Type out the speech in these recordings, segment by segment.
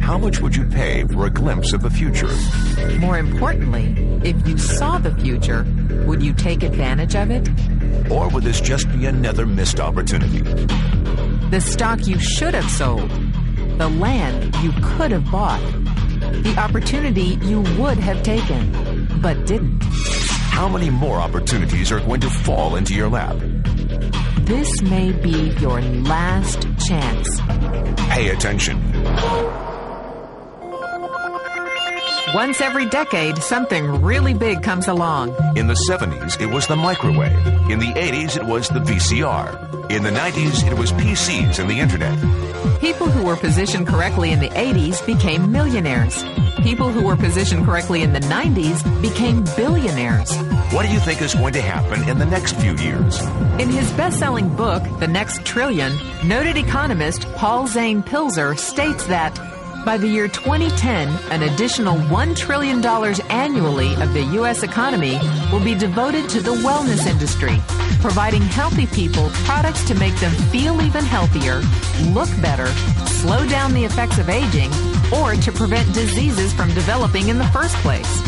How much would you pay for a glimpse of the future? More importantly, if you saw the future, would you take advantage of it? Or would this just be another missed opportunity? The stock you should have sold, the land you could have bought, the opportunity you would have taken, but didn't. How many more opportunities are going to fall into your lap? This may be your last chance. Pay attention. Once every decade, something really big comes along. In the 70s, it was the microwave. In the 80s, it was the VCR. In the 90s, it was PCs and the internet. People who were positioned correctly in the 80s became millionaires. People who were positioned correctly in the 90s became billionaires. What do you think is going to happen in the next few years? In his best-selling book, The Next Trillion, noted economist Paul Zane Pilzer states that by the year 2010, an additional $1 trillion annually of the U.S. economy will be devoted to the wellness industry, providing healthy people products to make them feel even healthier, look better, slow down the effects of aging, or to prevent diseases from developing in the first place.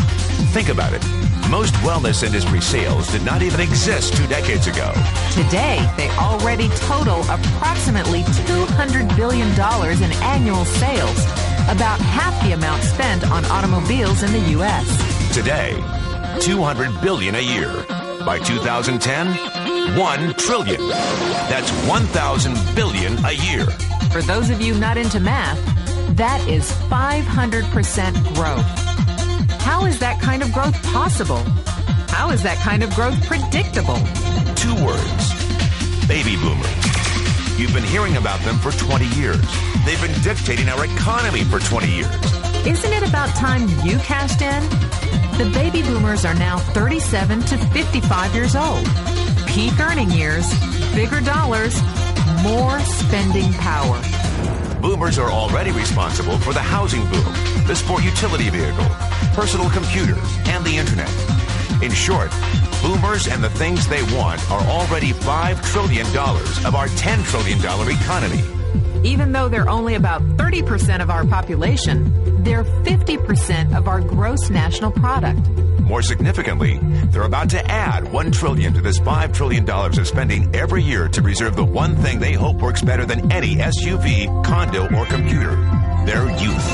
Think about it. Most wellness industry sales did not even exist 2 decades ago. Today, they already total approximately $200 billion in annual sales, about half the amount spent on automobiles in the U.S. Today, $200 billion a year. By 2010, $1 trillion. That's 1,000 billion a year. For those of you not into math, that is 500% growth. How is that kind of growth possible? How is that kind of growth predictable? 2 words. Baby boomers. You've been hearing about them for 20 years. They've been dictating our economy for 20 years. Isn't it about time you cashed in? The baby boomers are now 37 to 55 years old. Peak earning years, bigger dollars, more spending power. Boomers are already responsible for the housing boom, the sport utility vehicle, personal computers, and the internet. In short, boomers and the things they want are already $5 trillion of our $10 trillion economy. Even though they're only about 30% of our population, they're 50% of our gross national product. More significantly, they're about to add $1 trillion to this $5 trillion of spending every year to preserve the one thing they hope works better than any SUV, condo, or computer: their youth.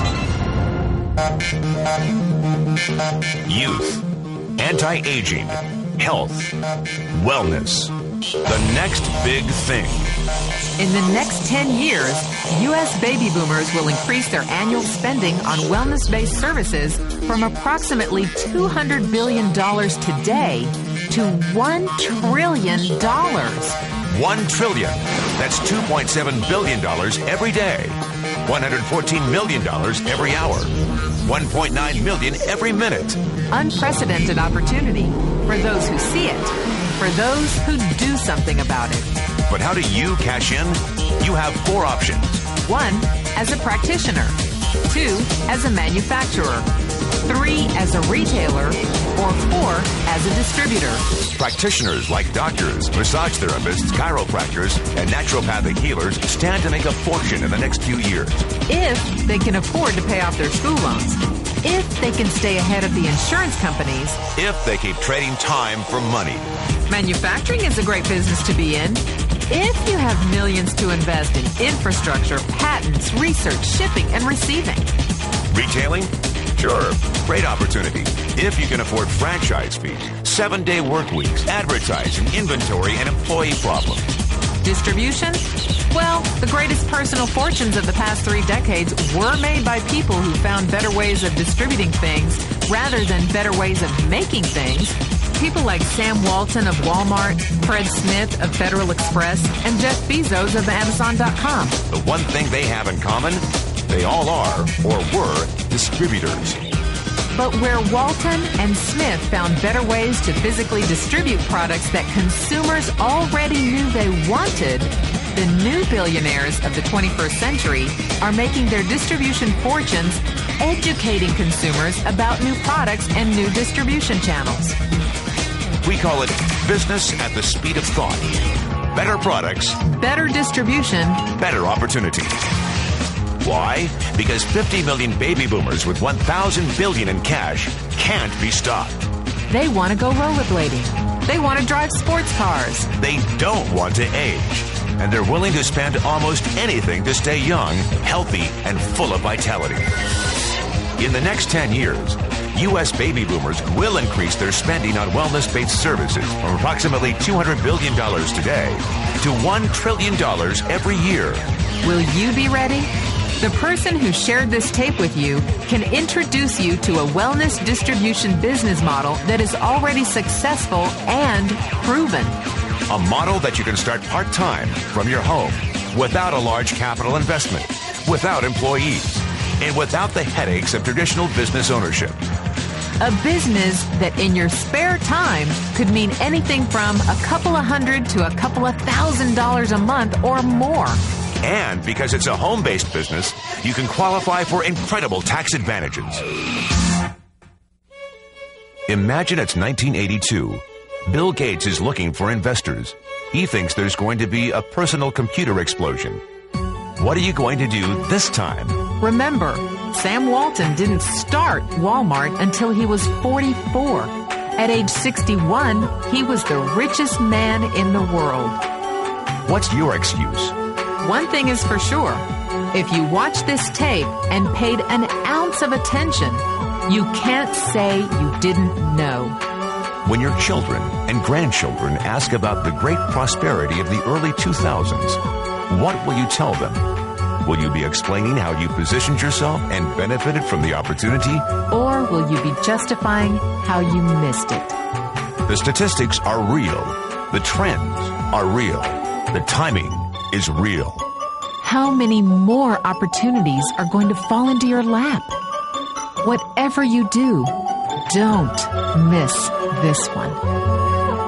Youth. Anti-aging. Health. Wellness. The next big thing. In the next 10 years, U.S. baby boomers will increase their annual spending on wellness-based services from approximately $200 billion today to $1 trillion. $1 trillion. That's $2.7 billion every day. $114 million every hour. $1.9 million every minute. Unprecedented opportunity for those who see it, for those who do something about it. But how do you cash in? You have 4 options. 1, as a practitioner. 2, as a manufacturer. 3, as a retailer. Or 4, as a distributor. Practitioners like doctors, massage therapists, chiropractors, and naturopathic healers stand to make a fortune in the next few years. If they can afford to pay off their school loans. If they can stay ahead of the insurance companies. If they keep trading time for money. Manufacturing is a great business to be in. If you have millions to invest in infrastructure, patents, research, shipping, and receiving. Retailing? Sure, great opportunity. If you can afford franchise fees, 7-day work weeks, advertising, inventory, and employee problems. Distribution? Well, the greatest personal fortunes of the past 3 decades were made by people who found better ways of distributing things rather than better ways of making things. People like Sam Walton of Walmart, Fred Smith of Federal Express, and Jeff Bezos of Amazon.com. The one thing they have in common, they all are, or were, distributors. But where Walton and Smith found better ways to physically distribute products that consumers already knew they wanted, the new billionaires of the 21st century are making their distribution fortunes educating consumers about new products and new distribution channels. We call it business at the speed of thought. better products, better distribution, better opportunity. Why? Because 50 million baby boomers with $1,000 billion in cash can't be stopped. They want to go rollerblading. They want to drive sports cars. They don't want to age. And they're willing to spend almost anything to stay young, healthy, and full of vitality. In the next 10 years, U.S. baby boomers will increase their spending on wellness-based services from approximately $200 billion today to $1 trillion every year. Will you be ready? The person who shared this tape with you can introduce you to a wellness distribution business model that is already successful and proven. A model that you can start part-time from your home without a large capital investment, without employees, and without the headaches of traditional business ownership. A business that in your spare time could mean anything from a couple of $100 to a couple of $1,000 a month or more. And because it's a home-based business, you can qualify for incredible tax advantages. Imagine it's 1982. Bill Gates is looking for investors. He thinks there's going to be a personal computer explosion. What are you going to do this time? Remember, Sam Walton didn't start Walmart until he was 44. At age 61, he was the richest man in the world. What's your excuse? One thing is for sure. If you watch this tape and paid an ounce of attention, you can't say you didn't know. When your children and grandchildren ask about the great prosperity of the early 2000s, what will you tell them? Will you be explaining how you positioned yourself and benefited from the opportunity? Or will you be justifying how you missed it? The statistics are real. The trends are real. The timing is real. How many more opportunities are going to fall into your lap? Whatever you do, don't miss this one.